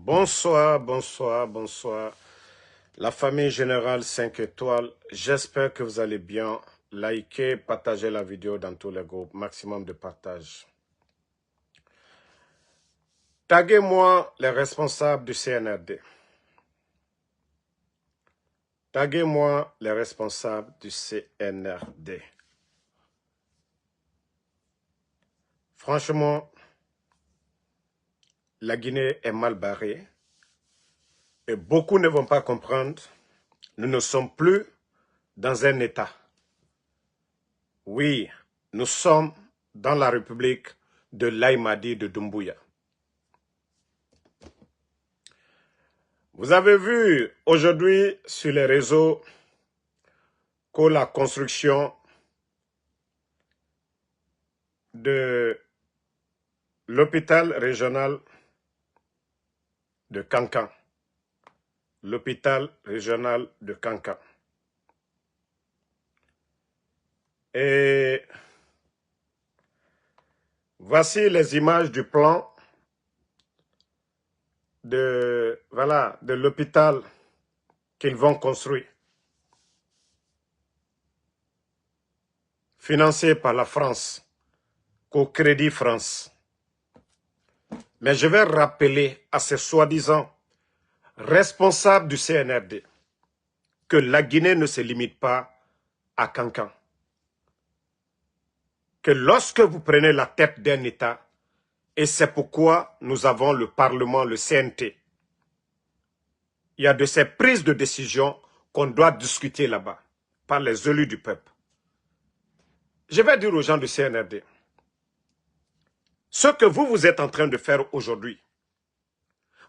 Bonsoir, bonsoir, bonsoir. La famille générale 5 étoiles, j'espère que vous allez bien. Likez, partagez la vidéo dans tous les groupes, maximum de partage. Taguez-moi les responsables du CNRD. Taguez-moi les responsables du CNRD. Franchement, la Guinée est mal barrée et beaucoup ne vont pas comprendre. Nous ne sommes plus dans un État. Oui, nous sommes dans la République de l'Aïmadi de Doumbouya. Vous avez vu aujourd'hui sur les réseaux que la construction de l'hôpital régional de Kankan, Et voici les images du plan de l'hôpital qu'ils vont construire, financé par la France, au Crédit France. Mais je vais rappeler à ces soi-disant responsables du CNRD que la Guinée ne se limite pas à Kankan. Que lorsque vous prenez la tête d'un État, et c'est pourquoi nous avons le Parlement, le CNT, il y a de ces prises de décision qu'on doit discuter là-bas, par les élus du peuple. Je vais dire aux gens du CNRD, ce que vous êtes en train de faire aujourd'hui,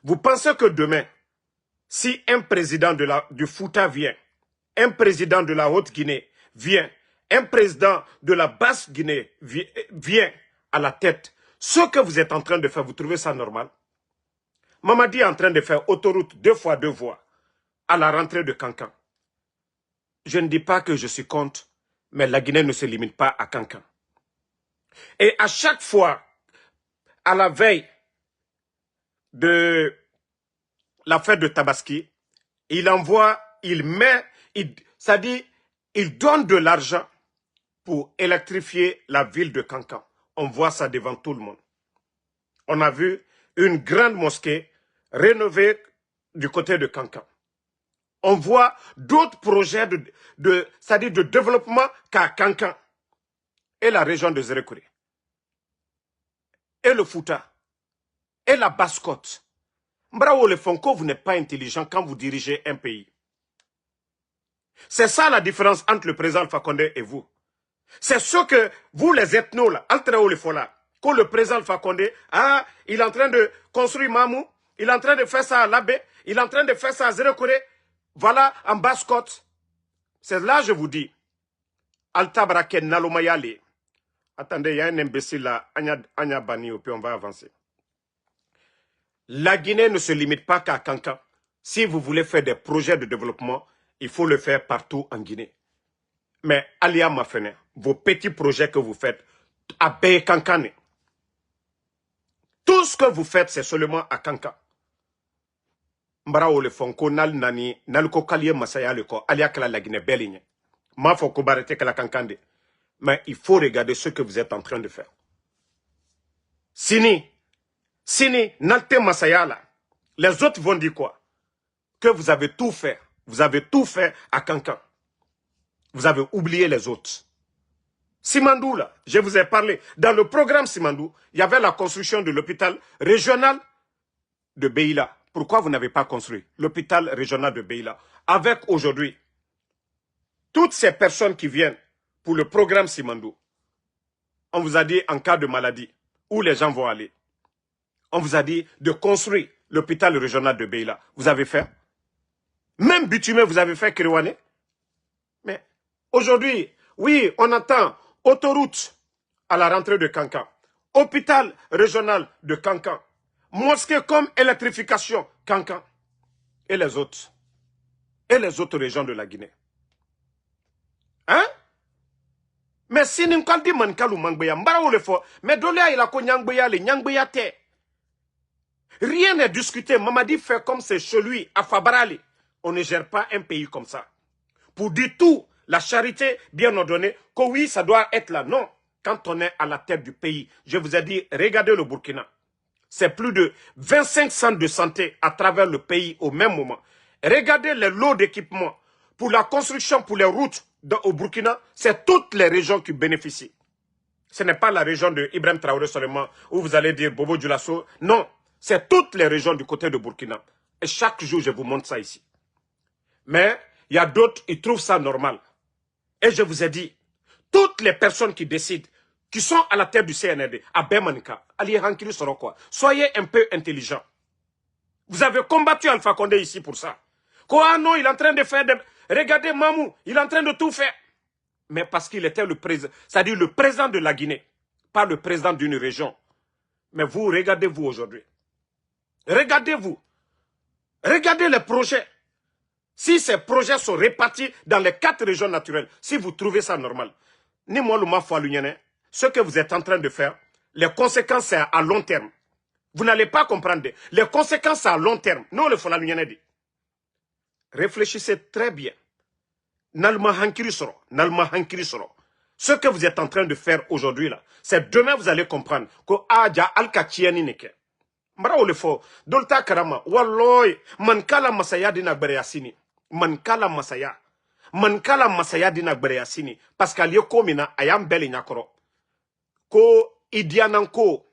vous pensez que demain, si un président du Fouta vient, un président de la Haute-Guinée vient, un président de la Basse-Guinée vient à la tête, ce que vous êtes en train de faire, vous trouvez ça normal? Mamadi est en train de faire autoroute 2 fois 2 voies à la rentrée de Kankan. Je ne dis pas que je suis contre, mais la Guinée ne se limite pas à Kankan. Et à chaque fois, à la veille de la fête de Tabaski, il envoie, il donne de l'argent pour électrifier la ville de Kankan. On voit ça devant tout le monde. On a vu une grande mosquée rénovée du côté de Kankan. On voit d'autres projets de développement qu'à Kankan et la région de Zérékouré, et le Fouta, et la Basse-Côte. Bravo le Fonko, vous n'êtes pas intelligent quand vous dirigez un pays. C'est ça la différence entre le président Alpha Condé et vous. C'est ce que vous les ethnos là, Altrao le Fola, que le président Alpha Condé, il est en train de construire Mamou, il est en train de faire ça à Labé, il est en train de faire ça à Zérékouré, voilà en Basse-Côte. C'est là je vous dis, Altabraken Nalomayale. Attendez, il y a un imbécile là, Anya Bani, puis on va avancer. La Guinée ne se limite pas qu'à Kankan. Si vous voulez faire des projets de développement, il faut le faire partout en Guinée. Mais Alia Mafene, vos petits projets que vous faites à Baye Kankane, tout ce que vous faites, c'est seulement à Kankan. Mbrao le fonko nal nani naluko kalie masaya le ko alia kala la Guinée beligne. Ma foko barete kala Kankande. Mais il faut regarder ce que vous êtes en train de faire. Sini, Nalte Masayala, les autres vont dire quoi? Que vous avez tout fait. Vous avez tout fait à Kankan. Vous avez oublié les autres. Simandou, là, je vous ai parlé. Dans le programme Simandou, il y avait la construction de l'hôpital régional de Beila. Pourquoi vous n'avez pas construit l'hôpital régional de Beila? Avec aujourd'hui, toutes ces personnes qui viennent pour le programme Simandou, on vous a dit en cas de maladie, où les gens vont aller. On vous a dit de construire l'hôpital régional de Beila. Vous avez fait. Même Bitumé, vous avez fait Kirouane. Mais aujourd'hui, oui, on entend autoroute à la rentrée de Kankan. Hôpital régional de Kankan. Mosquée comme électrification, Kankan. Et les autres. Et les autres régions de la Guinée. Hein? Mais si nous avons dit que nous avons dit que nous avons dit que nous avons dit que nous avons dit Rien n'est discuté. Mamadi fait comme c'est chez lui, à Fabrali. On ne gère pas un pays comme ça. Pour dire tout, la charité bien ordonnée, que oui, ça doit être là. Non. Quand on est à la tête du pays, je vous ai dit, regardez le Burkina. C'est plus de 25 centres de santé à travers le pays au même moment. Regardez les lots d'équipement pour la construction, pour les routes au Burkina. C'est toutes les régions qui bénéficient. Ce n'est pas la région de Ibrahim Traoré seulement où vous allez dire Bobo Dioulasso. Non, c'est toutes les régions du côté de Burkina. Et chaque jour, je vous montre ça ici. Mais il y a d'autres, ils trouvent ça normal. Et je vous ai dit, toutes les personnes qui décident, qui sont à la tête du CNRD, à Bemanika, Ali Hankiri Sorokwa, soyez un peu intelligents. Vous avez combattu Alpha Condé ici pour ça. Quoi, non, il est en train de faire des... Regardez Mamou, il est en train de tout faire. Mais parce qu'il était le président, c'est-à-dire le président de la Guinée, pas le président d'une région. Mais vous, regardez-vous aujourd'hui. Regardez-vous. Regardez les projets. Si ces projets sont répartis dans les 4 régions naturelles, si vous trouvez ça normal, ni moi, ce que vous êtes en train de faire, les conséquences, c'est à long terme. Vous n'allez pas comprendre. Les conséquences, c'est à long terme. Non, le Fola dit. Réfléchissez très bien. Nalma Hankiri Soro. Ce que vous êtes en train de faire aujourd'hui, là, c'est demain vous allez comprendre que Aja Al-Kachiani neke. Mbara le fo. Dolta Karama. Walloy. Mankala Masaya dina Bereyasini. Mankala Masaya. Mankala Masaya dina Bereyasini. Parce qu'à l'yoko mina, ayam beli nyakoro. Ko Idiananko.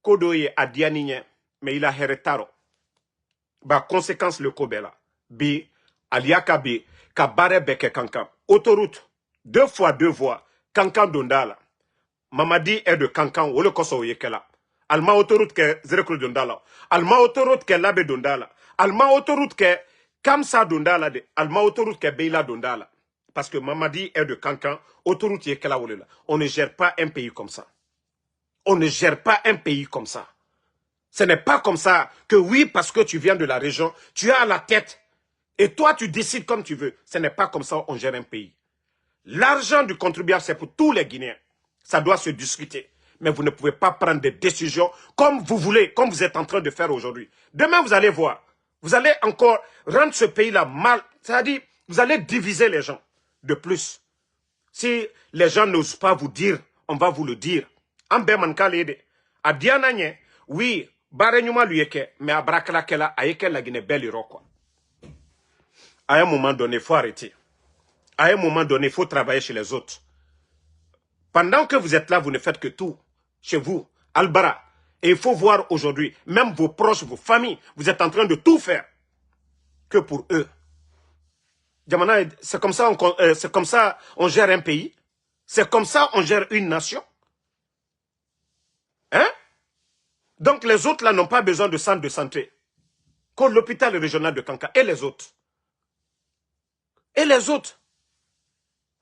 Kodoye Adianinye. Mais il a heretaro. Ba conséquence le Kobela. Bi, aliaka bi, kabare beke kankan. Autoroute, 2 fois 2 voies, kankan dondala. Mamadi est de kankan, wole koso yekela. Alma autoroute ke zrekul dondala. Alma autoroute ke labe dondala. Alma autoroute ke kamsa dondala de. Alma autoroute ke beila dondala. Parce que Mamadi est de kankan, autoroute yekela wole la. On ne gère pas un pays comme ça. On ne gère pas un pays comme ça. Ce n'est pas comme ça que oui, parce que tu viens de la région, tu es à la tête. Et toi, tu décides comme tu veux. Ce n'est pas comme ça qu'on gère un pays. L'argent du contribuable, c'est pour tous les Guinéens. Ça doit se discuter. Mais vous ne pouvez pas prendre des décisions comme vous voulez, comme vous êtes en train de faire aujourd'hui. Demain, vous allez voir. Vous allez encore rendre ce pays-là mal. C'est-à-dire, vous allez diviser les gens. De plus, si les gens n'osent pas vous dire, on va vous le dire. À Diananye, oui, Barenyuma lui eke, mais à Brakala, à Eke la Guinée belle quoi. À un moment donné, il faut arrêter. À un moment donné, il faut travailler chez les autres. Pendant que vous êtes là, vous ne faites que tout. Chez vous, Albara. Et il faut voir aujourd'hui, même vos proches, vos familles, vous êtes en train de tout faire que pour eux. C'est comme ça on gère un pays. C'est comme ça on gère une nation. Hein? Donc les autres là n'ont pas besoin de centre de santé. Comme l'hôpital régional de Kanka. Et les autres. Et les autres.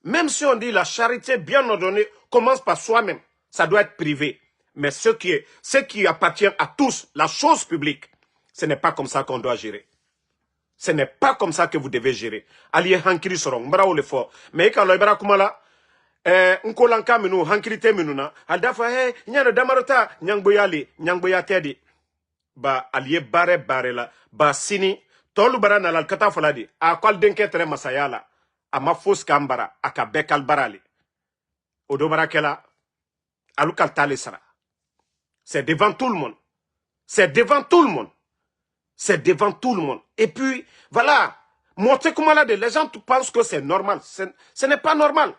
Même si on dit la charité bien ordonnée commence par soi-même. Ça doit être privé. Mais ce qui appartient à tous, la chose publique, ce n'est pas comme ça qu'on doit gérer. Ce n'est pas comme ça que vous devez gérer. Allié hankiri sorong, mbara le fort. Mais quand l'obra kumala, nkolanka menu, hankirite menuna, aldafa he, nyana damarota, nyangboya tedi. Ba allié bare la, ba sini, tolu bara na lalkata foladi, a kwal denke tere masayala, a ma fos kambara, a ka bekal barali. Odobara kela, alukal tale sara. C'est devant tout le monde. C'est devant tout le monde. C'est devant tout le monde. Et puis, voilà, montrer comment là, les gens pensent que c'est normal. Ce n'est pas normal.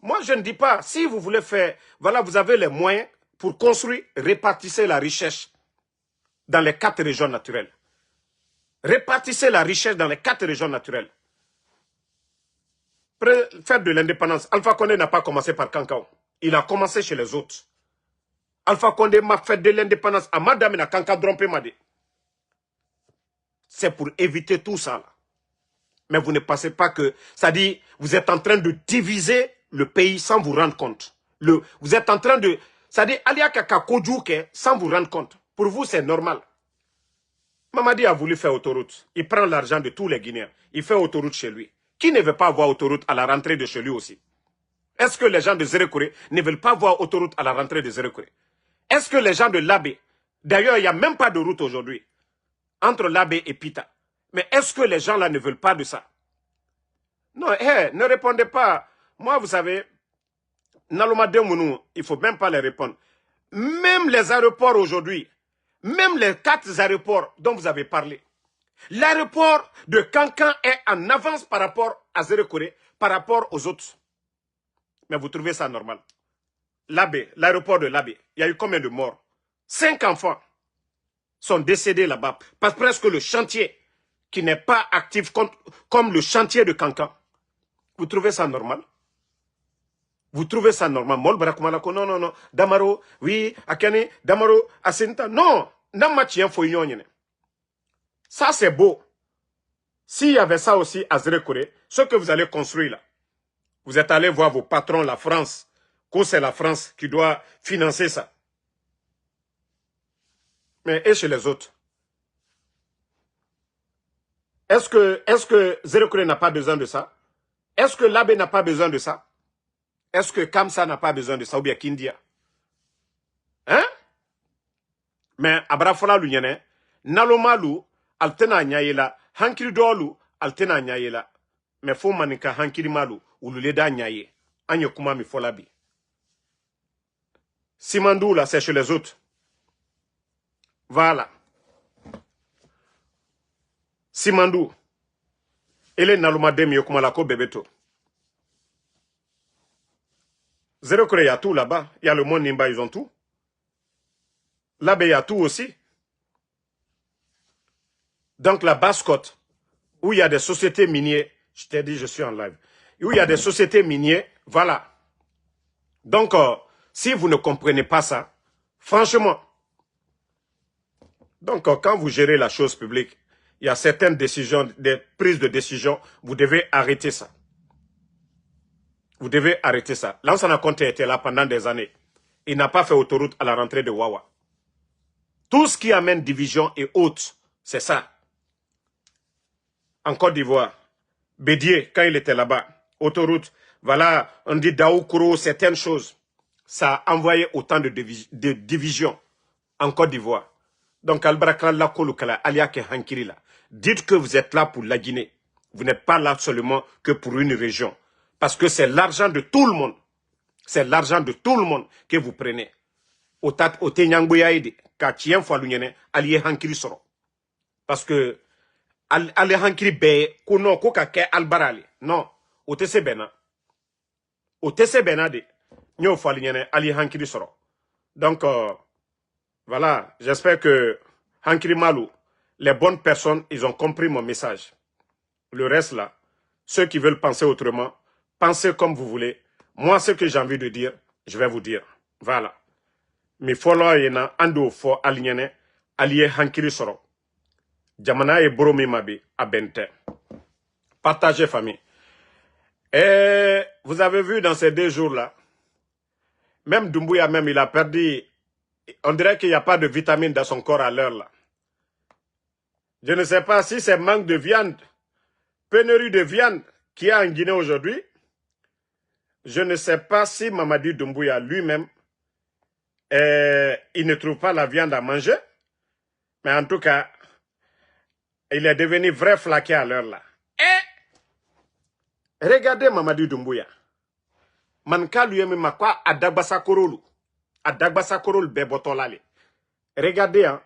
Moi, je ne dis pas, si vous voulez faire, voilà, vous avez les moyens pour construire, répartissez la richesse dans les 4 régions naturelles. Répartissez la richesse dans les 4 régions naturelles. Faire de l'indépendance, Alpha Condé n'a pas commencé par Kankao. Il a commencé chez les autres. Alpha Condé m'a fait de l'indépendance à Madame na Kanka Drompé Made. C'est pour éviter tout ça. Là. Mais vous ne pensez pas que... Ça dit, vous êtes en train de diviser le pays sans vous rendre compte. Vous êtes en train de... Ça dit, Alia Kaka Kodjouke sans vous rendre compte. Pour vous, c'est normal. Mamadi a voulu faire autoroute. Il prend l'argent de tous les Guinéens. Il fait autoroute chez lui. Qui ne veut pas avoir autoroute à la rentrée de chez lui aussi? Est-ce que les gens de Zérekouré ne veulent pas voir autoroute à la rentrée de Zérekouré? Est-ce que les gens de Labé, d'ailleurs, il n'y a même pas de route aujourd'hui, entre Labé et Pita. Mais est-ce que les gens là ne veulent pas de ça? Non, ne répondez pas. Moi, vous savez, Naloma Demounou, il ne faut même pas les répondre. Même les aéroports aujourd'hui, même les 4 aéroports dont vous avez parlé, l'aéroport de Kankan est en avance par rapport à Zérekoré, par rapport aux autres. Mais vous trouvez ça normal? Labé, l'aéroport de Labé, il y a eu combien de morts? 5 enfants sont décédés là-bas. Parce que presque le chantier qui n'est pas actif comme le chantier de Kankan. Vous trouvez ça normal? Vous trouvez ça normal? Mol Barakumalako, non, non, non. Damaro, oui, Akane, Damaro, Asinta. Non, Namatien Foyonyene. Ça, c'est beau. S'il y avait ça aussi à Zérekoré, ce que vous allez construire là, vous êtes allé voir vos patrons, la France, que c'est la France qui doit financer ça. Mais et chez les autres? Est-ce que Zérekoré n'a pas besoin de ça? Est-ce que Labé n'a pas besoin de ça? Est-ce que Kamsa n'a pas besoin de ça ou bien Kindia? Hein? Mais Abrafola Lunyene, Nalomalu, Altena Nyayela, Hankiri Dolu, Altena Nyayela. Mais faut manika Hankiri Malu, ou le Leda Nyaye. Anye Kuma mi Folabi. Simandou là, c'est chez les autres. Voilà. Simandou. Ele Naloma Demi Yokumalako Bebeto. Zérekoré, il y a tout là-bas. Il y a le monde Nimba, ils ont tout. Là-bas, il y a tout aussi. Donc, la Basse-Côte, où il y a des sociétés minières, je t'ai dit, je suis en live, où il y a des sociétés minières, voilà. Donc, si vous ne comprenez pas ça, franchement, donc quand vous gérez la chose publique, il y a certaines décisions, des prises de décision, vous devez arrêter ça. Vous devez arrêter ça. Lansana Conté était là pendant des années. Il n'a pas fait autoroute à la rentrée de Wawa. Tout ce qui amène division et autres, c'est ça. En Côte d'Ivoire, Bédier, quand il était là-bas, autoroute, voilà, on dit Daoukro, certaines choses. Ça a envoyé autant de divisions en Côte d'Ivoire. Donc, Albrakala Kolukala, Aliake Hankiri, dites que vous êtes là pour la Guinée. Vous n'êtes pas là seulement que pour une région. Parce que c'est l'argent de tout le monde. C'est l'argent de tout le monde que vous prenez. Au Tenyangboyaïde, Katien Falunyene, Alié Hankiri Soro. Parce que, Ali Hankiri Beye, Kono Kokake Albarali. Non, au TC Bena. Au TC Bena de, Nyo Falunyene, Ali Hankiri Soro. Donc, voilà, j'espère que Hankiri Malou, les bonnes personnes, ils ont compris mon message. Le reste là, ceux qui veulent penser autrement, pensez comme vous voulez. Moi, ce que j'ai envie de dire, je vais vous dire. Voilà. Mais follow yena ando fo alignene allié Hankiri Soro. Jamana et Boromi Mabi à Bente. Partagez famille. Et vous avez vu dans ces 2 jours-là, même Doumbouya même, il a perdu. On dirait qu'il n'y a pas de vitamines dans son corps à l'heure là. Je ne sais pas si c'est manque de viande, pénurie de viande qu'il y a en Guinée aujourd'hui. Je ne sais pas si Mamadi Doumbouya lui-même, il ne trouve pas la viande à manger. Mais en tout cas, il est devenu vrai flaqué à l'heure là. Et regardez Mamadi Doumbouya. Manka lui-même ma quoi Adagbasa Korolu. Adagbasa Korolu bebotolale. Regardez, hein,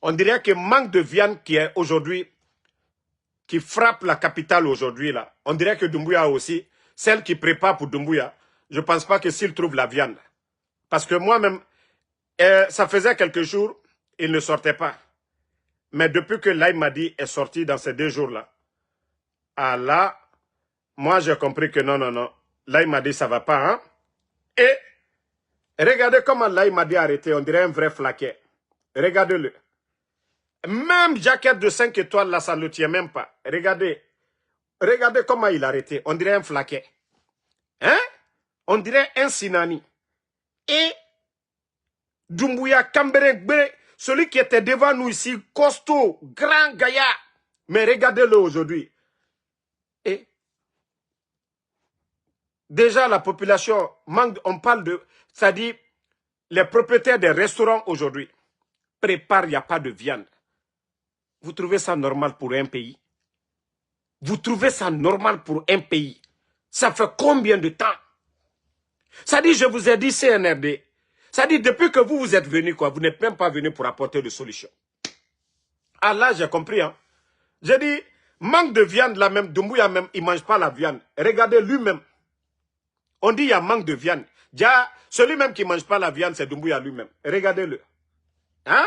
on dirait que manque de viande qui est aujourd'hui, qui frappe la capitale aujourd'hui là. On dirait que Doumbouya aussi, celle qui prépare pour Doumbouya, je ne pense pas que s'il trouve la viande. Parce que moi-même, ça faisait quelques jours, il ne sortait pas. Mais depuis que Laye Madi est sorti dans ces 2 jours-là, ah là, moi j'ai compris que non, non, non, Laye Madi ça va pas, hein. Et regardez comment Laye Madi a arrêté, on dirait un vrai flaquet. Regardez-le. Même jaquette de 5 étoiles là, ça ne le tient même pas. Regardez. Regardez comment il a arrêté, on dirait un flaquet. Hein? On dirait un Sinani. Et Doumbouya Kambere, celui qui était devant nous ici, costaud, grand gaillard. Mais regardez-le aujourd'hui. Et déjà la population manque, on parle de, ça dit, les propriétaires des restaurants aujourd'hui préparent, il n'y a pas de viande. Vous trouvez ça normal pour un pays? Vous trouvez ça normal pour un pays? Ça fait combien de temps? Ça dit, je vous ai dit CNRD. Ça dit, depuis que vous êtes venu, quoi, vous n'êtes même pas venu pour apporter des solutions. Ah là, j'ai compris. Hein. J'ai dit, manque de viande là même, Doumbouya même, il ne mange pas la viande. Regardez lui-même. On dit, il y a manque de viande. Déjà, celui même qui ne mange pas la viande, c'est Doumbouya lui-même. Regardez-le. Hein?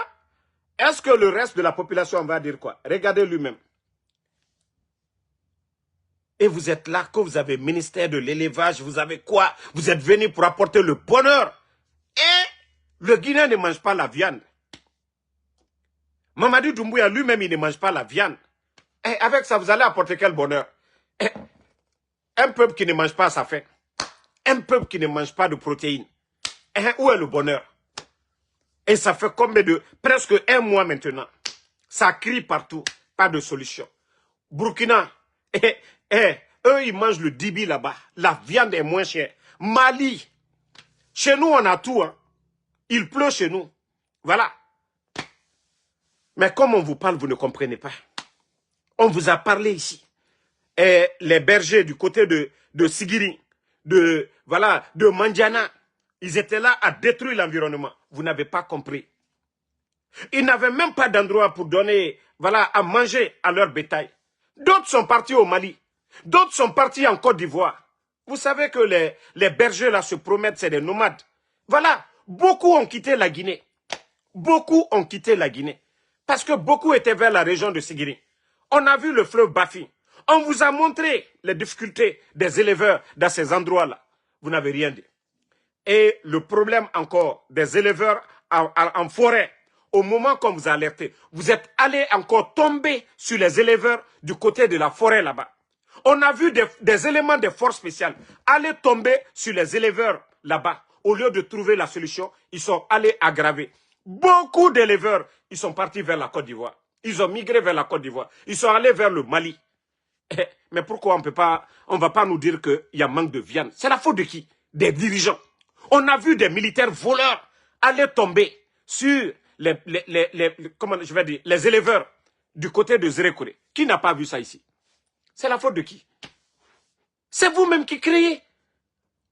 Est-ce que le reste de la population va dire quoi? Regardez lui-même. Et vous êtes là, que vous avez ministère de l'élevage, vous avez quoi? Vous êtes venu pour apporter le bonheur. Et le Guinéen ne mange pas la viande. Mamadou Doumbouya lui-même, il ne mange pas la viande. Et avec ça, vous allez apporter quel bonheur? Et un peuple qui ne mange pas sa faim. Un peuple qui ne mange pas de protéines. Et où est le bonheur? Et ça fait combien de... Presque un mois maintenant. Ça crie partout. Pas de solution. Burkina. Eux, ils mangent le dibi là-bas. La viande est moins chère. Mali. Chez nous, on a tout. Hein. Il pleut chez nous. Voilà. Mais comme on vous parle, vous ne comprenez pas. On vous a parlé ici. Et les bergers du côté de Sigiri, de Mandiana, ils étaient là à détruire l'environnement. Vous n'avez pas compris. Ils n'avaient même pas d'endroit pour donner à manger à leur bétail. D'autres sont partis au Mali. D'autres sont partis en Côte d'Ivoire. Vous savez que les bergers là se promettent, c'est des nomades. Voilà, beaucoup ont quitté la Guinée. Beaucoup ont quitté la Guinée. Parce que beaucoup étaient vers la région de Sigiri. On a vu le fleuve Bafi. On vous a montré les difficultés des éleveurs dans ces endroits-là. Vous n'avez rien dit. Et le problème encore des éleveurs en forêt, au moment qu'on vous a alerté, vous êtes allé encore tomber sur les éleveurs du côté de la forêt là-bas. On a vu des éléments des forces spéciales aller tomber sur les éleveurs là-bas. Au lieu de trouver la solution, ils sont allés aggraver. Beaucoup d'éleveurs, ils sont partis vers la Côte d'Ivoire. Ils ont migré vers la Côte d'Ivoire. Ils sont allés vers le Mali. Mais pourquoi on ne va pas nous dire qu'il y a manque de viande? C'est la faute de qui? Des dirigeants. On a vu des militaires voleurs aller tomber sur les éleveurs du côté de Zérékouré. Qui n'a pas vu ça ici? C'est la faute de qui? C'est vous-même qui créez.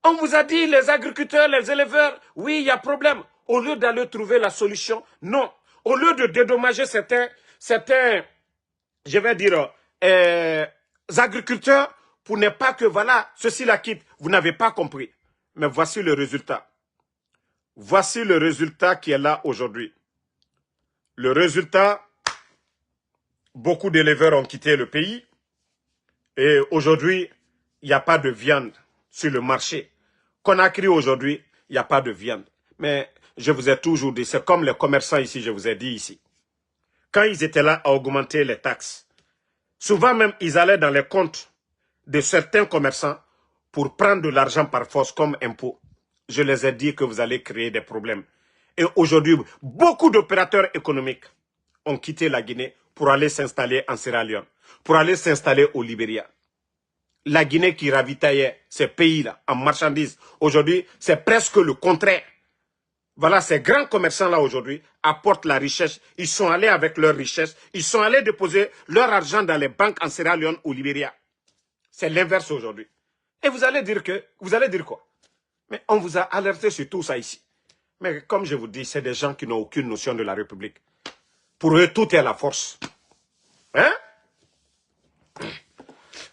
On vous a dit, les agriculteurs, les éleveurs, oui, il y a problème. Au lieu d'aller trouver la solution, non. Au lieu de dédommager certains agriculteurs, pour ne pas que, ceci la quitte. Vous n'avez pas compris. Mais voici le résultat. Voici le résultat qui est là aujourd'hui. Le résultat, beaucoup d'éleveurs ont quitté le pays. Et aujourd'hui, il n'y a pas de viande sur le marché. Conakry aujourd'hui, il n'y a pas de viande. Mais je vous ai toujours dit, c'est comme les commerçants ici, je vous ai dit ici. Quand ils étaient là à augmenter les taxes, souvent même, ils allaient dans les comptes de certains commerçants pour prendre de l'argent par force comme impôt. Je les ai dit que vous allez créer des problèmes. Et aujourd'hui, beaucoup d'opérateurs économiques ont quitté la Guinée pour aller s'installer en Sierra Leone, pour aller s'installer au Libéria. La Guinée qui ravitaillait ces pays-là en marchandises, aujourd'hui, c'est presque le contraire. Voilà, ces grands commerçants-là aujourd'hui apportent la richesse. Ils sont allés avec leur richesse. Ils sont allés déposer leur argent dans les banques en Sierra Leone ou Libéria. C'est l'inverse aujourd'hui. Et vous allez dire quoi? Mais on vous a alerté sur tout ça ici. Mais comme je vous dis, c'est des gens qui n'ont aucune notion de la République. Pour eux, tout est à la force. Hein?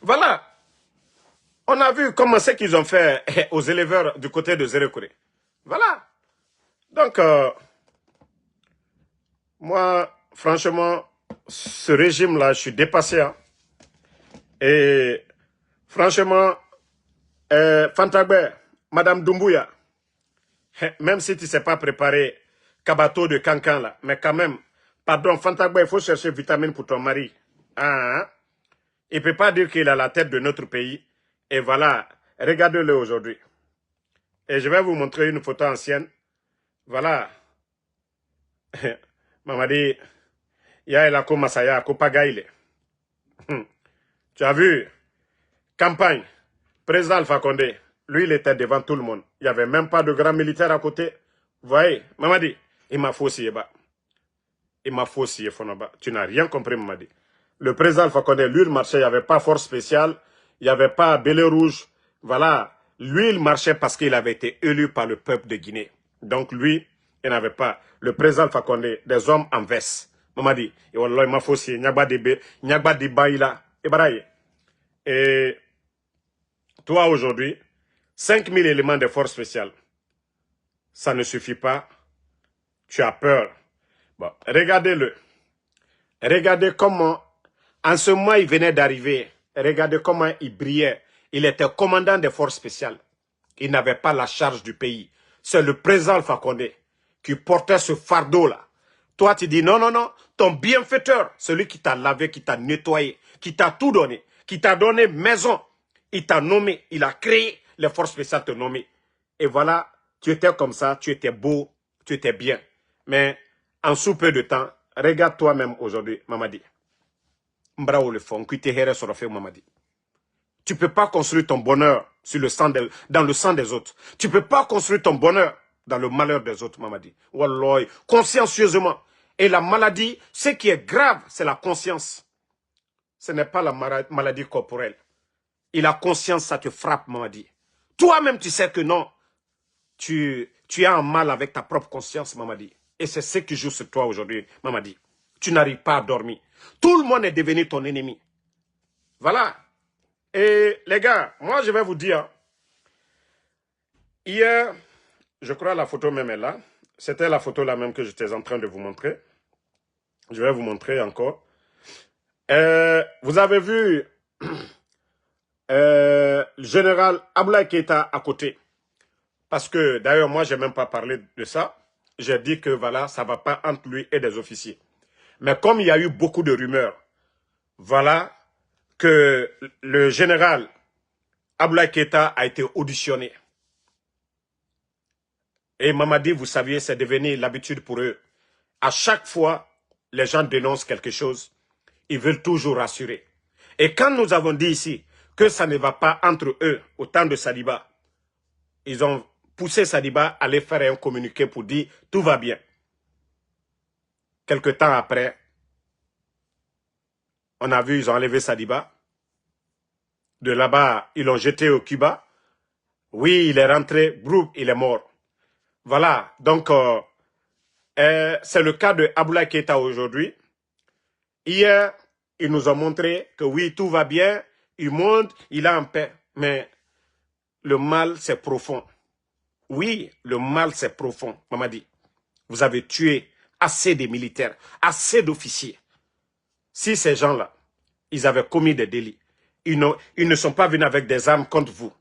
Voilà. On a vu comment c'est qu'ils ont fait aux éleveurs du côté de Zérékouré. Voilà. Donc, moi, franchement, ce régime-là, je suis dépassé. Hein. Et franchement, Fantagbe, Madame Doumbouya, même si tu ne sais pas préparer Kabato de Cancan, là, mais quand même, pardon, Fantagbe, il faut chercher vitamine pour ton mari. Hein? Il ne peut pas dire qu'il a la tête de notre pays. Et voilà, regardez-le aujourd'hui. Et je vais vous montrer une photo ancienne. Voilà. Mamadi, ya la Masaya, Kopagaile. Tu as vu? Campagne. Président Alpha Condé. Lui, il était devant tout le monde. Il n'y avait même pas de grand militaire à côté. voyez, Mamadi, il m'a faussé. Il m'a faussé, Fonaba. Tu n'as rien compris, Mamadi. Le président Alpha Condé, lui, il marchait, il n'y avait pas force spéciale, il n'y avait pas Belé Rouge. Voilà. Lui, il marchait parce qu'il avait été élu par le peuple de Guinée. Donc, lui, il n'avait pas. Le président Alpha Condé, des hommes en veste. Mamadi, il m'a faussé. Nyagba di Baïla. Et toi, aujourd'hui, 5000 éléments de force spéciale. Ça ne suffit pas. Tu as peur. Bon, regardez-le. Regardez comment, en ce mois, il venait d'arriver. Regardez comment il brillait. Il était commandant des forces spéciales. Il n'avait pas la charge du pays. C'est le président Alpha Condé qui portait ce fardeau-là. Toi, tu dis non, non, non. Ton bienfaiteur, celui qui t'a lavé, qui t'a nettoyé, qui t'a tout donné, qui t'a donné maison, il t'a nommé, il a créé les forces spéciales te nommer. Et voilà, tu étais comme ça, tu étais beau, tu étais bien. Mais en sous peu de temps, regarde toi-même aujourd'hui, Mamadi. Mbrao le fond, qui te sur le Mamadi. Tu ne peux pas construire ton bonheur sur le sang dans le sang des autres. Tu ne peux pas construire ton bonheur dans le malheur des autres, Mamadi. Wallah, consciencieusement. Et la maladie, ce qui est grave, c'est la conscience. Ce n'est pas la maladie corporelle. Et la conscience, ça te frappe, Mamadi. Toi-même, tu sais que non. Tu as un mal avec ta propre conscience, Mamadi. Et c'est ce qui joue sur toi aujourd'hui, Mamadi. Tu n'arrives pas à dormir. Tout le monde est devenu ton ennemi. Voilà. Et les gars, moi je vais vous dire, hier, je crois la photo même est là. C'était la photo là même que j'étais en train de vous montrer. Je vais vous montrer encore. Vous avez vu le général Abdoulaye Keïta à côté. Parce que d'ailleurs, moi, je n'ai même pas parlé de ça. J'ai dit que voilà, ça ne va pas entre lui et des officiers. Mais comme il y a eu beaucoup de rumeurs, voilà que le général Abdoulaye Keïta a été auditionné. Et Mamadi, vous saviez, c'est devenu l'habitude pour eux. À chaque fois, les gens dénoncent quelque chose, ils veulent toujours rassurer. Et quand nous avons dit ici que ça ne va pas entre eux au temps de Sadiba, ils ont poussé Sadiba à aller faire un communiqué pour dire tout va bien. Quelque temps après, on a vu, ils ont enlevé Sadiba. De là-bas, ils l'ont jeté au Cuba. Oui, il est rentré, Brouk, il est mort. Voilà, donc c'est le cas de Abdoulaye Keïta aujourd'hui. Hier, ils nous ont montré que oui, tout va bien, il monte, il est en paix. Mais le mal, c'est profond. Oui, le mal, c'est profond, Mamadi. Vous avez tué assez de militaires, assez d'officiers. Si ces gens-là, ils avaient commis des délits, ils ne sont pas venus avec des armes contre vous.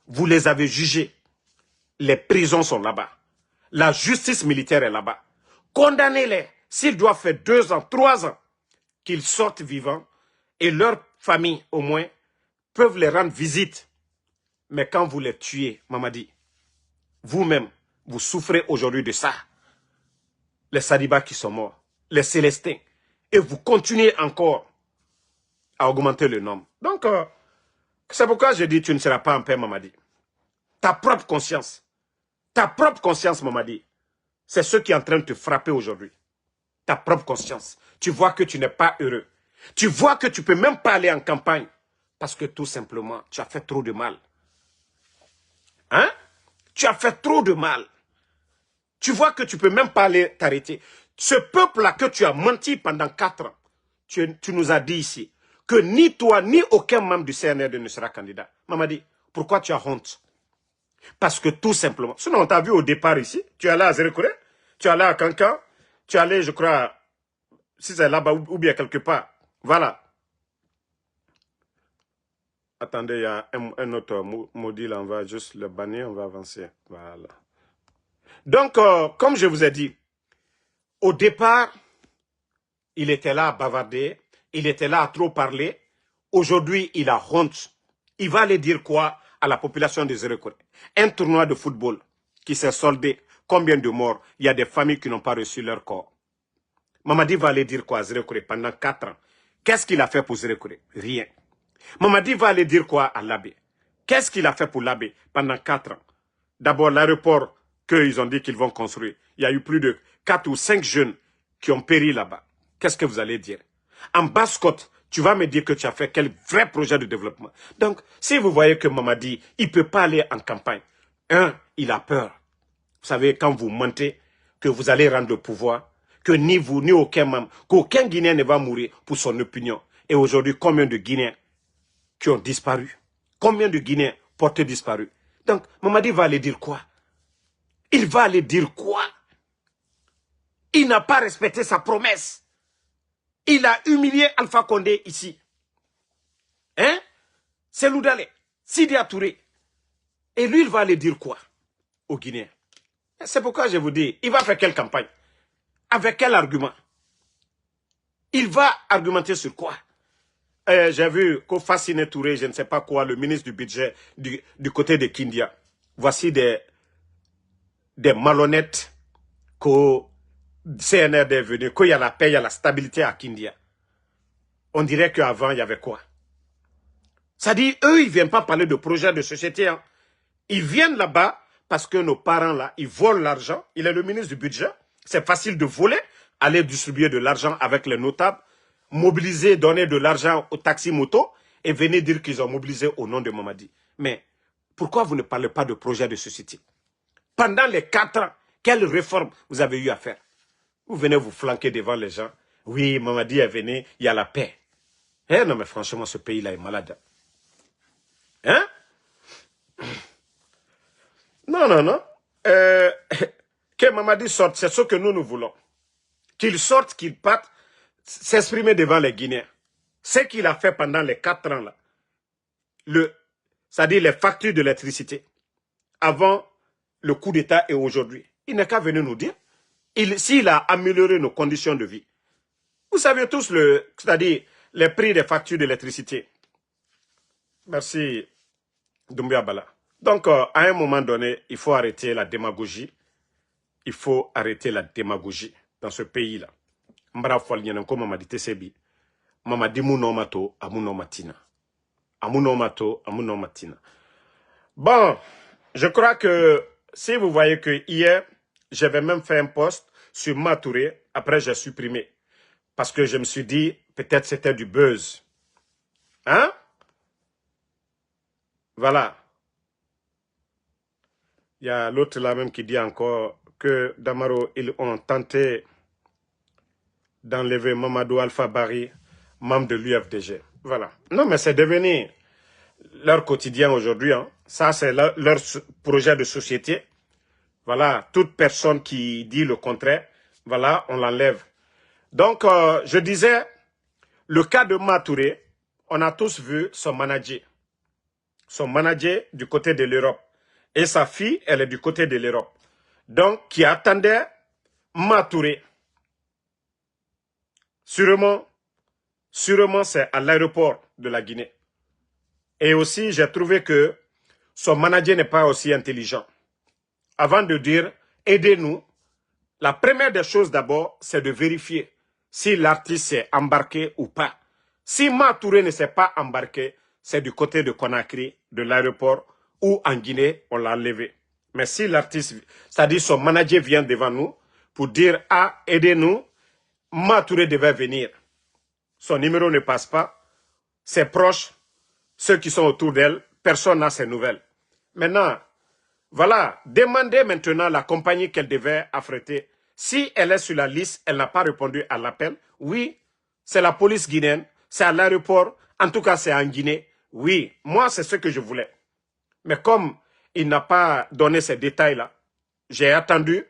Vous les avez jugés. Les prisons sont là-bas. La justice militaire est là-bas. Condamnez-les. S'ils doivent faire 2 ans, 3 ans, qu'ils sortent vivants et leur famille, au moins, peuvent les rendre visite. Mais quand vous les tuez, Mamadi, vous-même, vous souffrez aujourd'hui de ça. Les Sadibas qui sont morts, les Célestins. Et vous continuez encore à augmenter le nombre. Donc, c'est pourquoi je dis tu ne seras pas en paix, Mamadi. Ta propre conscience, Mamadi, c'est ce qui est en train de te frapper aujourd'hui. Ta propre conscience. Tu vois que tu n'es pas heureux. Tu vois que tu ne peux même pas aller en campagne. Parce que tout simplement, tu as fait trop de mal. Hein? Tu as fait trop de mal. Tu vois que tu ne peux même pas aller t'arrêter. Ce peuple-là que tu as menti pendant 4 ans, tu nous as dit ici que ni toi, ni aucun membre du CNRD ne sera candidat. Mamadi, pourquoi tu as honte? Parce que tout simplement, sinon on t'a vu au départ ici, tu es allé à Zérekouré, tu es allé à Kankan, tu es allé, je crois, si c'est là-bas ou bien quelque part. Voilà. Attendez, il y a un autre maudit là, on va juste le bannir, on va avancer. Voilà. Donc, comme je vous ai dit, au départ, il était là à bavarder, il était là à trop parler. Aujourd'hui, il a honte. Il va aller dire quoi à la population de Zérekouré? Un tournoi de football qui s'est soldé. Combien de morts? Il y a des familles qui n'ont pas reçu leur corps. Mamadi va aller dire quoi à Zérekouré pendant 4 ans? Qu'est-ce qu'il a fait pour Zérekouré? Rien. Mamadi va aller dire quoi à l'Abbé? Qu'est-ce qu'il a fait pour l'Abbé pendant 4 ans? D'abord, l'aéroport qu'ils ont dit qu'ils vont construire. Il y a eu plus de 4 ou 5 jeunes qui ont péri là-bas. Qu'est-ce que vous allez dire? En Basse-Côte, tu vas me dire que tu as fait quel vrai projet de développement. Donc, si vous voyez que Mamadi, il ne peut pas aller en campagne, il a peur. Vous savez, quand vous mentez, que vous allez rendre le pouvoir, que ni vous, ni aucun membre, qu'aucun Guinéen ne va mourir pour son opinion. Et aujourd'hui, combien de Guinéens qui ont disparu? Combien de Guinéens portés disparus? Donc, Mamadi va aller dire quoi? Il va aller dire quoi? Il n'a pas respecté sa promesse. Il a humilié Alpha Condé ici. Hein? C'est Loudalé, Sidi Touré. Et lui, il va aller dire quoi aux Guinéens? C'est pourquoi je vous dis, il va faire quelle campagne? Avec quel argument? Il va argumenter sur quoi? J'ai vu qu'au Fasciné Touré, je ne sais pas quoi, le ministre du budget du côté de Kindia. Voici des malhonnêtes qu'au CNRD est venu, qu'il y a la paix, il y a la stabilité à Kindia. On dirait qu'avant, il y avait quoi? Ça dit, eux, ils ne viennent pas parler de projet de société. Hein. Ils viennent là-bas parce que nos parents, là, ils volent l'argent. Il est le ministre du budget. C'est facile de voler, aller distribuer de l'argent avec les notables, mobiliser, donner de l'argent aux taxis-motos et venir dire qu'ils ont mobilisé au nom de Mamadi. Mais pourquoi vous ne parlez pas de projet de société? Pendant les 4 ans, quelle réforme vous avez eu à faire? Vous venez vous flanquer devant les gens. Oui, Mamadi est venu, il y a la paix. Eh non, mais franchement, ce pays-là est malade. Hein? Non, non, non. Que Mamadi sorte, c'est ce que nous voulons. Qu'il sorte, qu'il parte, s'exprimer devant les Guinéens. Ce qu'il a fait pendant les 4 ans, là, c'est-à-dire les factures de l'électricité, avant le coup d'État et aujourd'hui, il n'a qu'à venir nous dire. S'il a amélioré nos conditions de vie. Vous savez tous, c'est-à-dire les prix des factures d'électricité. Merci, Doumbia Bala. Donc, à un moment donné, il faut arrêter la démagogie. Il faut arrêter la démagogie dans ce pays-là. Mbra Falnyanko Mamadi Tesebi. Mamadi Mounomato, Amounomatina. Amounomato, Amounomatina. Bon, je crois que si vous voyez que hier, j'avais même fait un post sur Matouré. Après, j'ai supprimé. Parce que je me suis dit, peut-être c'était du buzz. Hein? Voilà. Il y a l'autre là même qui dit encore que Damaro, ils ont tenté d'enlever Mamadou Alpha Bari, membre de l'UFDG. Voilà. Non, mais c'est devenu leur quotidien aujourd'hui. Hein. Ça, c'est leur projet de société. Voilà. Toute personne qui dit le contraire, voilà, on l'enlève. Donc, je disais, le cas de Matouré, on a tous vu son manager. Son manager du côté de l'Europe. Et sa fille, elle est du côté de l'Europe. Donc, qui attendait Matouré. Sûrement c'est à l'aéroport de la Guinée. Et aussi, j'ai trouvé que son manager n'est pas aussi intelligent. Avant de dire, aidez-nous, la première des choses d'abord, c'est de vérifier si l'artiste s'est embarqué ou pas. Si Matouré ne s'est pas embarqué, c'est du côté de Conakry, de l'aéroport, ou en Guinée, on l'a enlevé. Mais si l'artiste, c'est-à-dire son manager vient devant nous pour dire, ah, aidez-nous, Matouré devait venir. Son numéro ne passe pas. Ses proches, ceux qui sont autour d'elle, personne n'a ses nouvelles. Maintenant, voilà, demandez maintenant la compagnie qu'elle devait affréter. Si elle est sur la liste, elle n'a pas répondu à l'appel. Oui, c'est la police guinéenne, c'est à l'aéroport, en tout cas c'est en Guinée. Oui, moi c'est ce que je voulais. Mais comme il n'a pas donné ces détails-là, j'ai attendu,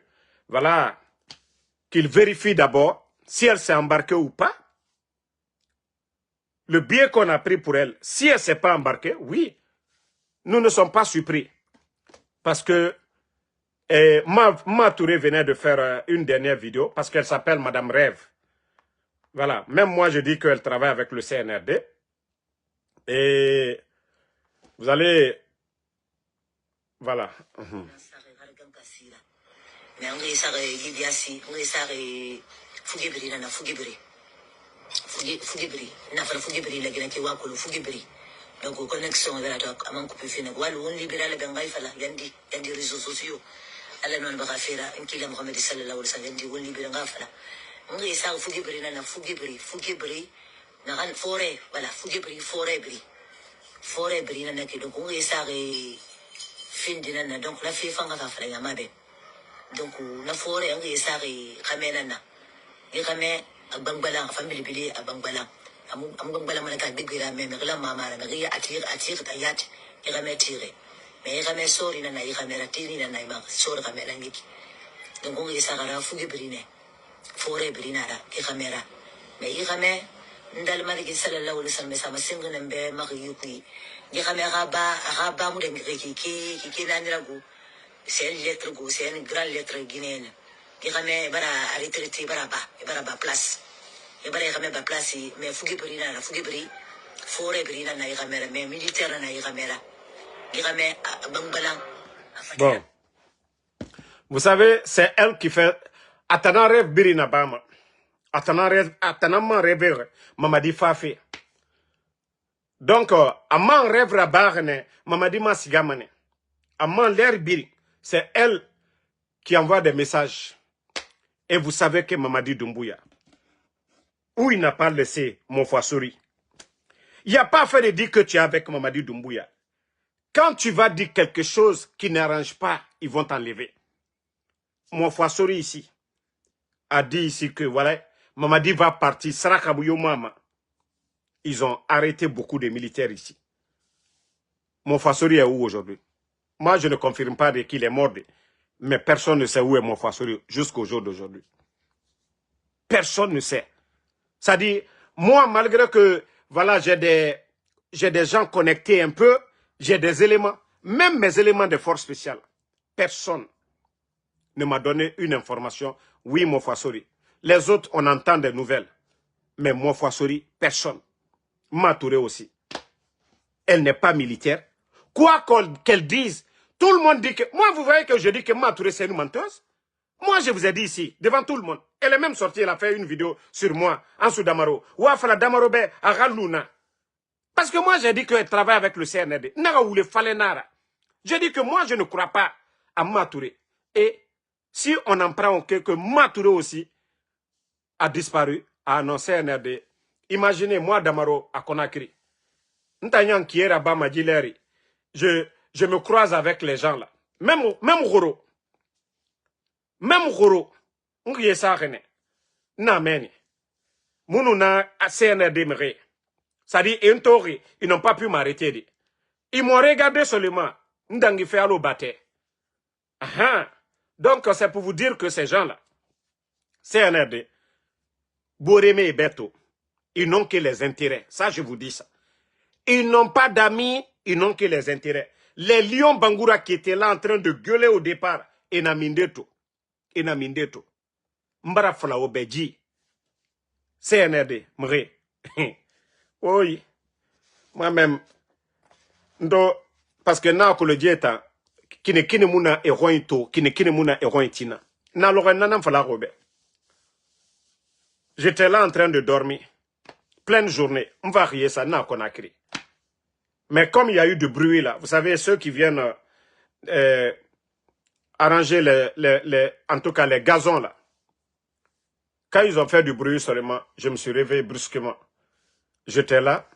voilà, qu'il vérifie d'abord si elle s'est embarquée ou pas. Le billet qu'on a pris pour elle, si elle ne s'est pas embarquée, oui, nous ne sommes pas surpris. Parce que Matouré venait de faire une dernière vidéo, parce qu'elle s'appelle Madame Rêve. Voilà, même moi je dis qu'elle travaille avec le CNRD. Et vous allez... Voilà. Fugibri nafara fugibri la gina ke wakulu fugibri donc connexion vera to aman ko pe fina walu on libéral be ngai fala yandi réseaux sociaux ala non baka fira nkila Muhammad sallallahu alaihi wasallam di woni bi nga fala ngi sa fugi bri na fugi bri na kan fore wala fugi bri fore bri na ke donc ngi sa re fin dina na donc la fi fanga fa fala ya mabe donc na fore ngi sa re kamena na e kame abangbala family bili abangbala am bangbala mana ka bigira me me la mama na ngi atir tayat e kame tire mais kame sori na i kamera tiri na ma sori kamera ngiki donc ngi sa gara fugi bri ne fore bri na ra ke kamera mais i kame ndal maliki sallallahu alaihi wasallam sama singana mbe makiyuki ngi kamera ba mu de ngi ki na nirago c'est une lettre go c'est une grande lettre guinéenne qui ramène bara retraité bara ba place et bara ramène ba place mais fugi bri fore bri na i kamera mais militaire na i kamera qui ramène bangbalang. Bon, vous savez, c'est elle qui fait atana rêve birina bama atana man rêve Mamadi Fafi. Donc amman rêve rabarne Mamadi Masigamane amman l'air biri, c'est elle qui envoie des messages. Et vous savez que Mamadi Doumbouya, où il n'a pas laissé mon Foissori, il n'y a pas fait de dire que tu es avec Mamadi Doumbouya. Quand tu vas dire quelque chose qui n'arrange pas, ils vont t'enlever. Mon Foissori ici a dit ici que voilà, Mamadi va partir. Sarakabouyo Mama. Ils ont arrêté beaucoup de militaires ici. Mon Foissori est où aujourd'hui? Moi, je ne confirme pas qu'il est mort. Mais personne ne sait où est mon Foissori jusqu'au jour d'aujourd'hui. Personne ne sait. C'est-à-dire, moi, malgré que voilà, j'ai des gens connectés un peu, j'ai des éléments, même mes éléments de force spéciale, personne ne m'a donné une information. Oui, mon Foissori. Les autres, on entend des nouvelles. Mais mon Foissori, personne. Matouré aussi. Elle n'est pas militaire. Quoi qu'elle dise, tout le monde dit que... Moi, vous voyez que je dis que Matouré, c'est une menteuse. Moi, je vous ai dit ici, devant tout le monde. Elle est même sortie, elle a fait une vidéo sur moi, en sous Damaro. Ouafala Damaro be à Luna. Parce que moi, j'ai dit qu'elle travaille avec le CNRD. J'ai dit que moi, je ne crois pas à Matouré. Et si on en prend que Matouré aussi a disparu, a annoncé CNRD, imaginez moi, Damaro, à Conakry. Je me croise avec les gens là. Même Goro. Même Goro. Mounouna a CNRD méré. Ça dit, ils n'ont pas pu m'arrêter. Ils m'ont regardé seulement. Ndangi fait à l'eau batté. Donc, c'est pour vous dire que ces gens-là, CNRD, Boremé et Beto, ils n'ont que les intérêts. Ça, je vous dis ça. Ils n'ont pas d'amis, ils n'ont que les intérêts. Les lions Bangoura qui étaient là en train de gueuler au départ, Enamindeto. Mbara Fala Obeji. CNRD, Mré. Oui. Moi-même, parce que na ko le dieta, kine muna erointo, kine muna erointina. Na lorena fala robe. J'étais là en train de dormir. Pleine journée. On va rier ça, na Conakry. Mais comme il y a eu du bruit là, vous savez, ceux qui viennent arranger en tout cas les gazons là, quand ils ont fait du bruit seulement, je me suis réveillé brusquement. J'étais là.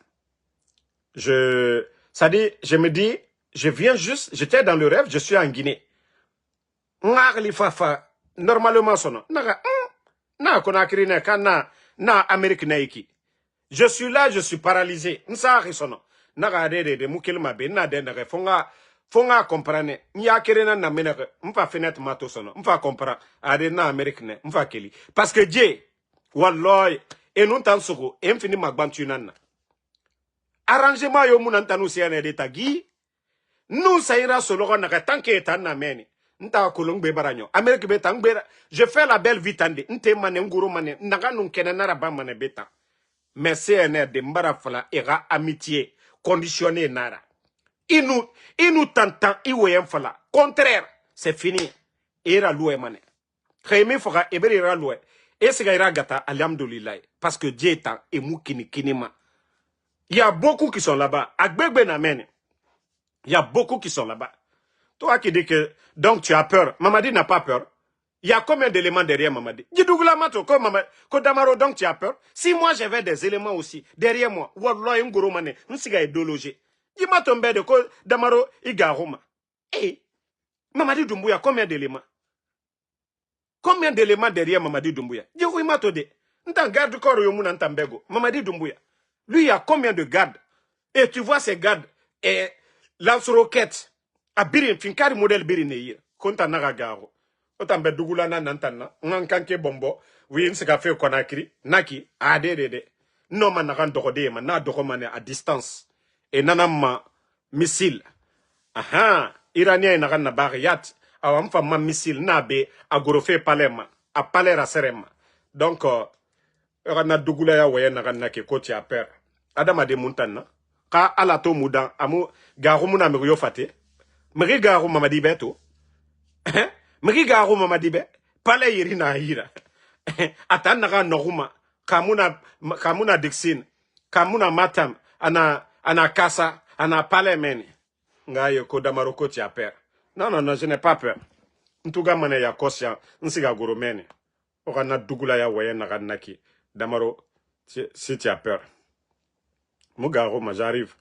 Ça dit, je me dis, je viens juste, j'étais dans le rêve, je suis en Guinée. Normalement, je suis là, je suis paralysé. Fonga comprendre ni akere na menere mfa fenêtre mato sono mfa comprendre ade na Amérique ne mfa keli parce que Dieu wallahi et non tan soko e mfini magbantu nanna arrangement yo mun antanu siane de tagi nous saira solo na tanke etanna meni nta kolongbe baranyo Amérique betang bera je fais la belle vie tande nte mane nguru mane naga nun kenana raba mane beta mais CNR de mbara fala era amitié conditionné nara. Il nous t'entend, il ou fala. Contraire, c'est fini. Ira loué mané. Crémé fera ebera loué. Et c'est gaira gata alhamdoulilah. Parce que Dieu est et mou kinima. Il y a beaucoup qui sont là-bas. Agbegbe namen. Il y a beaucoup qui sont là-bas. Toi qui dis que, donc tu as peur. Mamadi n'a pas peur. Il y a combien d'éléments derrière Mamadi? Dis-dougla mato, ko Damaro, donc tu as peur. Si moi j'avais des éléments aussi derrière moi, Wallah, Ngoromane, Nsiga idéologie. Dis-moi ton bête, ko Damaro, Igaroma. Eh, Mamadi Doumbouya, combien d'éléments? Combien d'éléments derrière Mamadi Doumbouya? Dis-moi mato de. N'tan garde corps Yomuna Ntambego. Mamadi Doumbouya. Lui, il y a combien de gardes? Et tu vois ces gardes, et lance-roquettes, à Birin, Finkari modèle Birin, Konta Nagagaro. Otambe Dugula Nantana, Nankanke Bombo, oui, c'est café Konakri, Naki, Adede. Non, Manaran Dorode, Mana Doromane à distance. Et Nanama missile. Aha, Iranien Naran Nabariat, a un femme missile, Nabe, à Gorofe Palema, à Palera Serema. Donc, Rana Dugula ya Wayan Naran Naki, Koti à Père. Adama de Montana. Ka alato mudan amu garu muna miriyo fate miri garu Mamadi beto miri garu Mamadi be pale yiri na hira atan naga noruma kamuna dixin kamuna matam ana kasa ana pale meni ngayo ko Damaro ko ti a peur. Non, je n'ai pas peur. Ntuga mane ya conscient nsiga goro meni okana dugula ya waye naga naki Damaro si tu as peur. Mougaro, j'arrive.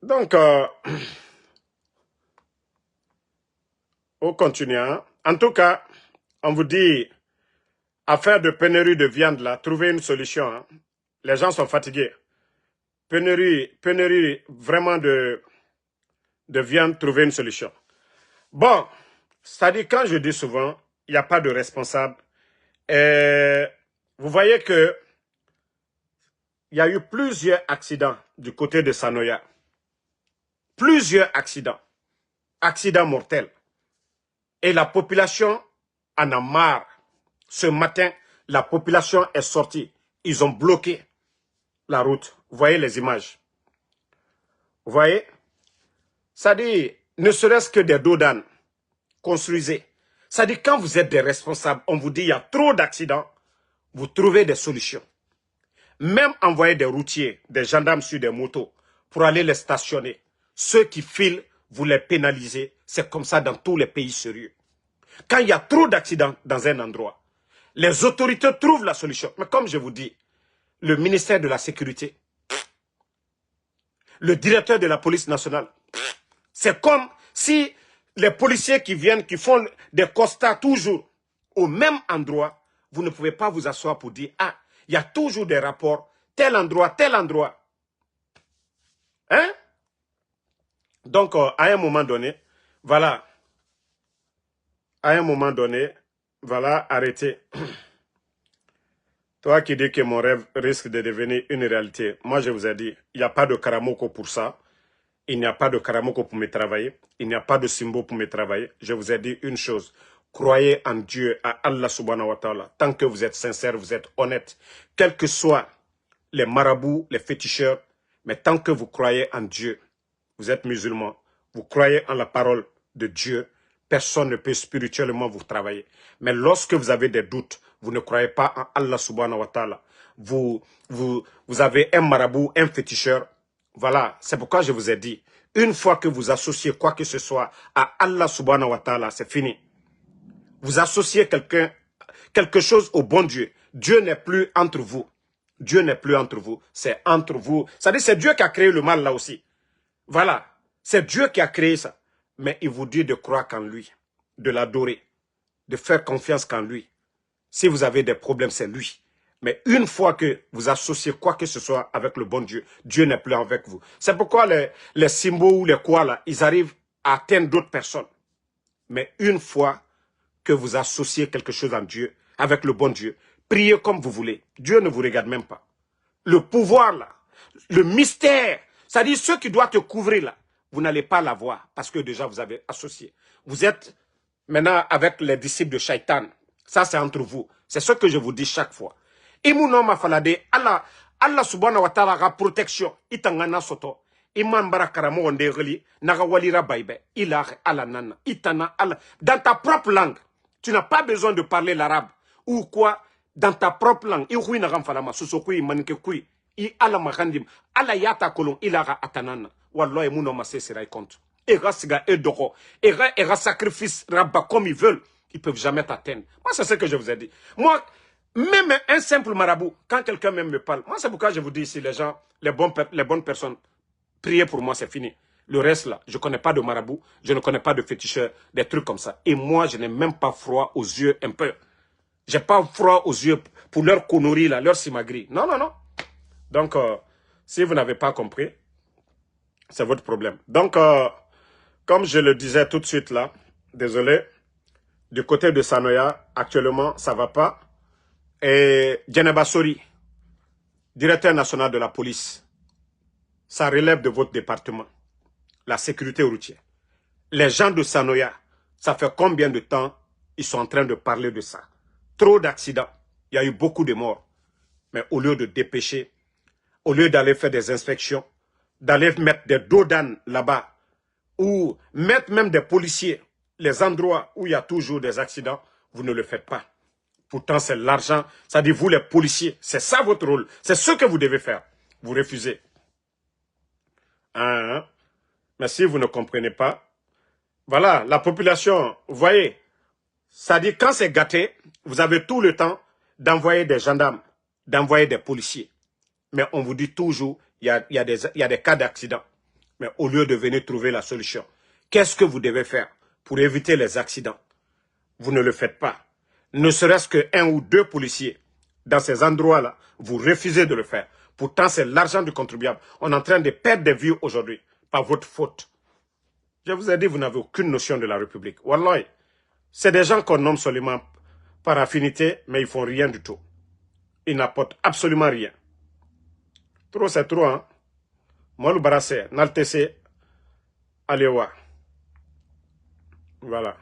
Donc, on continue. Hein? En tout cas, on vous dit, affaire de pénurie de viande, là, trouver une solution. Hein? Les gens sont fatigués. Pénurie vraiment de viande, trouver une solution. Bon, c'est-à-dire, quand je dis souvent, il n'y a pas de responsable. Vous voyez que il y a eu plusieurs accidents du côté de Sanoya. Plusieurs accidents. Accidents mortels. Et la population en a marre. Ce matin, la population est sortie. Ils ont bloqué la route. Vous voyez les images. Vous voyez? Ça dit, ne serait-ce que des dos d'âne. Construisez. Ça dit, quand vous êtes des responsables, on vous dit il y a trop d'accidents, vous trouvez des solutions. Même envoyer des routiers, des gendarmes sur des motos pour aller les stationner. Ceux qui filent, vous les pénalisez. C'est comme ça dans tous les pays sérieux. Quand il y a trop d'accidents dans un endroit, les autorités trouvent la solution. Mais comme je vous dis, le ministère de la Sécurité, le directeur de la police nationale, c'est comme si les policiers qui viennent, qui font des constats toujours au même endroit, vous ne pouvez pas vous asseoir pour dire, ah, il y a toujours des rapports, tel endroit, tel endroit. Hein? Donc, à un moment donné, voilà. À un moment donné, voilà, arrêtez. Toi qui dis que mon rêve risque de devenir une réalité, moi je vous ai dit, il n'y a pas de Karamoko pour ça. Il n'y a pas de Karamoko pour me travailler. Il n'y a pas de Simbo pour me travailler. Je vous ai dit une chose. Croyez en Dieu, à Allah subhanahu wa ta'ala. Tant que vous êtes sincère, vous êtes honnête. Quels que soient les marabouts, les féticheurs, mais tant que vous croyez en Dieu, vous êtes musulman, vous croyez en la parole de Dieu, personne ne peut spirituellement vous travailler. Mais lorsque vous avez des doutes, vous ne croyez pas en Allah subhanahu wa ta'ala. Vous avez un marabout, un féticheur. Voilà, c'est pourquoi je vous ai dit, une fois que vous associez quoi que ce soit à Allah subhanahu wa ta'ala, c'est fini. Vous associez quelque chose au bon Dieu. Dieu n'est plus entre vous. Dieu n'est plus entre vous. C'est entre vous. C'est-à-dire c'est Dieu qui a créé le mal là aussi. Voilà. C'est Dieu qui a créé ça. Mais il vous dit de croire qu'en lui, de l'adorer, de faire confiance qu'en lui. Si vous avez des problèmes, c'est lui. Mais une fois que vous associez quoi que ce soit avec le bon Dieu, Dieu n'est plus avec vous. C'est pourquoi les symboles ou les quoi là, ils arrivent à atteindre d'autres personnes. Mais une fois que vous associez quelque chose en Dieu, avec le bon Dieu, priez comme vous voulez. Dieu ne vous regarde même pas. Le pouvoir là, le mystère, c'est-à-dire ceux qui doivent te couvrir là, vous n'allez pas l'avoir parce que déjà vous avez associé. Vous êtes maintenant avec les disciples de Shaitan. Ça c'est entre vous. C'est ce que je vous dis chaque fois. Imuno ma falade Allah subhanahu wa ta'ala ga protection itangana soto iman barakara mo ndegeli naga walira baybe ila ala nana itana ala dans ta propre langue. Tu n'as pas besoin de parler l'arabe ou quoi dans ta propre langue. I hui na gam falama susokui manke kui i ala makandim ala yata kolon ila ga atanana. Wallah, et mon homme, c'est sera compte. Et Rassiga et Doko, et sacrifice Rabba comme ils veulent, ils peuvent jamais t'atteindre. Moi, c'est ce que je vous ai dit. Moi, même un simple marabout, quand quelqu'un même me parle, moi, c'est pourquoi je vous dis ici, les gens, les bonnes personnes, priez pour moi, c'est fini. Le reste là, je ne connais pas de marabout, je ne connais pas de féticheur, des trucs comme ça. Et moi, je n'ai même pas froid aux yeux un peu. J'ai pas froid aux yeux pour leur connerie là, leur simagri. Non, non, non. Donc, si vous n'avez pas compris, c'est votre problème. Donc, comme je le disais tout de suite là, désolé, du côté de Sanoya, actuellement, ça ne va pas. Et Djeneba Sori, directeur national de la police, ça relève de votre département, la sécurité routière. Les gens de Sanoya, ça fait combien de temps ils sont en train de parler de ça? Trop d'accidents, il y a eu beaucoup de morts. Mais au lieu de dépêcher, au lieu d'aller faire des inspections, d'aller mettre des dos d'âne là-bas, ou mettre même des policiers, les endroits où il y a toujours des accidents, vous ne le faites pas. Pourtant, c'est l'argent. Ça dit, vous les policiers, c'est ça votre rôle. C'est ce que vous devez faire. Vous refusez. Hein? Mais si vous ne comprenez pas, voilà, la population, vous voyez, ça dit, quand c'est gâté, vous avez tout le temps d'envoyer des gendarmes, d'envoyer des policiers. Mais on vous dit toujours, il y a des cas d'accident. Mais au lieu de venir trouver la solution, qu'est-ce que vous devez faire pour éviter les accidents? Vous ne le faites pas. Ne serait-ce qu'un ou deux policiers dans ces endroits-là, vous refusez de le faire. Pourtant, c'est l'argent du contribuable. On est en train de perdre des vies aujourd'hui par votre faute. Je vous ai dit, vous n'avez aucune notion de la République. Wallahi, c'est des gens qu'on nomme seulement par affinité, mais ils font rien du tout. Ils n'apportent absolument rien. Trop, c'est trop, hein. Moi, le barassé, n'altessé, Alewa. Voilà.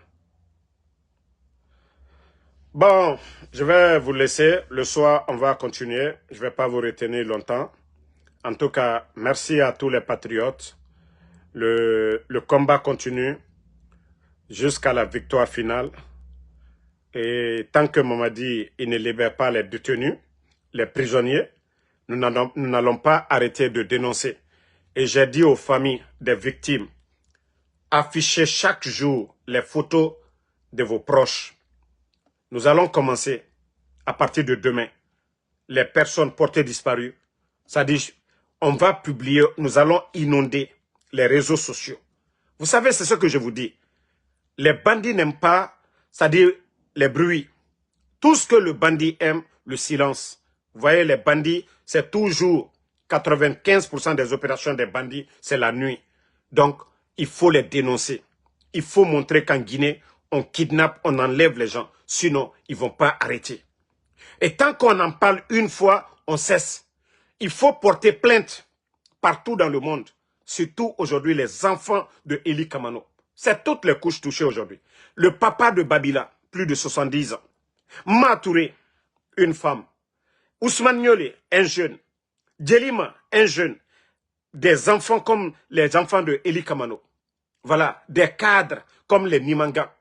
Bon, je vais vous laisser. Le soir, on va continuer. Je ne vais pas vous retenir longtemps. En tout cas, merci à tous les patriotes. Le combat continue jusqu'à la victoire finale. Et tant que Mamadi il ne libère pas les détenus, les prisonniers, nous n'allons pas arrêter de dénoncer. Et j'ai dit aux familles des victimes, affichez chaque jour les photos de vos proches. Nous allons commencer à partir de demain. Les personnes portées disparues, c'est-à-dire on va publier, nous allons inonder les réseaux sociaux. Vous savez, c'est ce que je vous dis. Les bandits n'aiment pas, c'est-à-dire les bruits. Tout ce que le bandit aime, le silence. Vous voyez, les bandits, c'est toujours 95% des opérations des bandits, c'est la nuit. Donc, il faut les dénoncer. Il faut montrer qu'en Guinée, on kidnappe, on enlève les gens. Sinon, ils ne vont pas arrêter. Et tant qu'on en parle une fois, on cesse. Il faut porter plainte partout dans le monde. Surtout aujourd'hui, les enfants de Eli Kamano. C'est toutes les couches touchées aujourd'hui. Le papa de Babila, plus de 70 ans. Matouré, une femme. Ousmane Niolé, un jeune. Djelima, un jeune. Des enfants comme les enfants de Eli Kamano. Voilà, des cadres comme les Nimanga.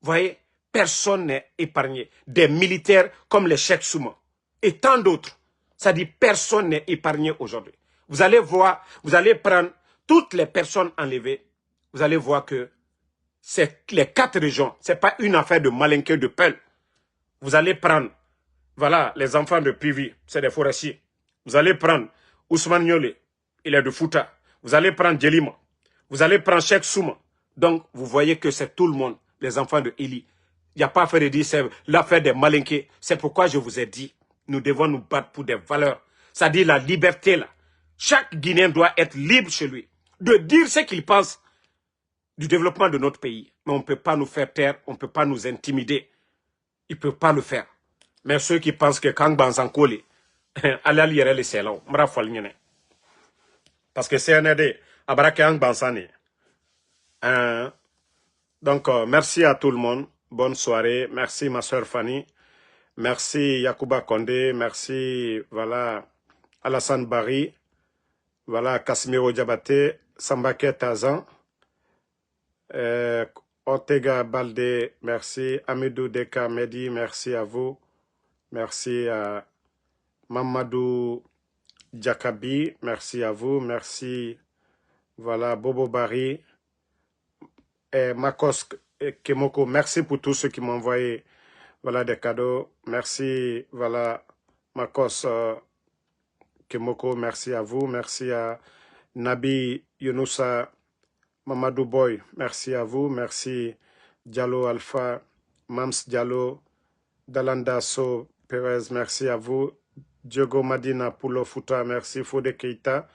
Vous voyez, personne n'est épargné. Des militaires comme les Cheikh Souma. Et tant d'autres. Ça dit personne n'est épargné aujourd'hui. Vous allez voir, vous allez prendre toutes les personnes enlevées. Vous allez voir que c'est les 4 régions. Ce n'est pas une affaire de malinqueux de peul. Vous allez prendre, voilà, les enfants de Pivi, c'est des forestiers. Vous allez prendre Ousmane Niolé, il est de Fouta. Vous allez prendre Djelima. Vous allez prendre Cheikh Souma. Donc, vous voyez que c'est tout le monde, les enfants de Eli. Il n'y a pas affaire de dire c'est l'affaire des malinqués. C'est pourquoi je vous ai dit, nous devons nous battre pour des valeurs. C'est-à-dire la liberté, là. Chaque Guinéen doit être libre chez lui, de dire ce qu'il pense du développement de notre pays. Mais on ne peut pas nous faire taire, on ne peut pas nous intimider. Ils ne peuvent pas le faire. Mais ceux qui pensent que quand Banzankole, allez lire les salons, parce que CND, Abrakeang Bansani. Donc, merci à tout le monde. Bonne soirée. Merci ma soeur Fanny. Merci Yacouba Kondé. Merci, voilà, Alassane Bari. Voilà, Casimiro Diabaté. Sambake Tazan. Ortega Balde, merci. Amidou Deka Medi, merci à vous. Merci à Mamadou Djakabi, merci à vous. Merci Voilà, Bobo Barry, et Makos et Kemoko. Merci pour tous ceux qui m'ont envoyé voilà, des cadeaux. Merci, voilà, Makos Kemoko, merci à vous. Merci à Nabi Younoussa Mamadou Boy, merci à vous. Merci Diallo Alpha, Mams Diallo, Dalanda So Perez, merci à vous. Diogo Madina Poulo Fouta, merci. Fode Keita,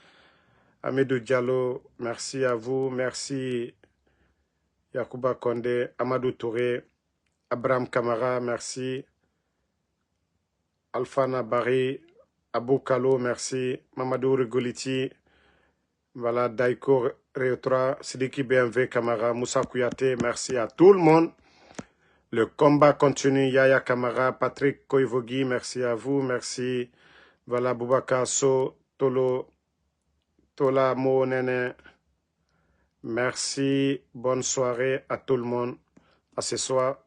Amidou Diallo, merci à vous. Merci Yakuba Konde, Amadou Touré, Abraham Kamara, merci. Alfana Bari, Abou Kalo, merci. Mamadou Rigoliti, voilà, Daiko Réotra, Sidiki BMW Kamara, Moussa Kouyaté, merci à tout le monde. Le combat continue, Yaya Kamara, Patrick Koivogi, merci à vous, merci. Voilà, Boubacar So, Tolo, Tola Mo Nene, merci. Bonne soirée à tout le monde. À ce soir.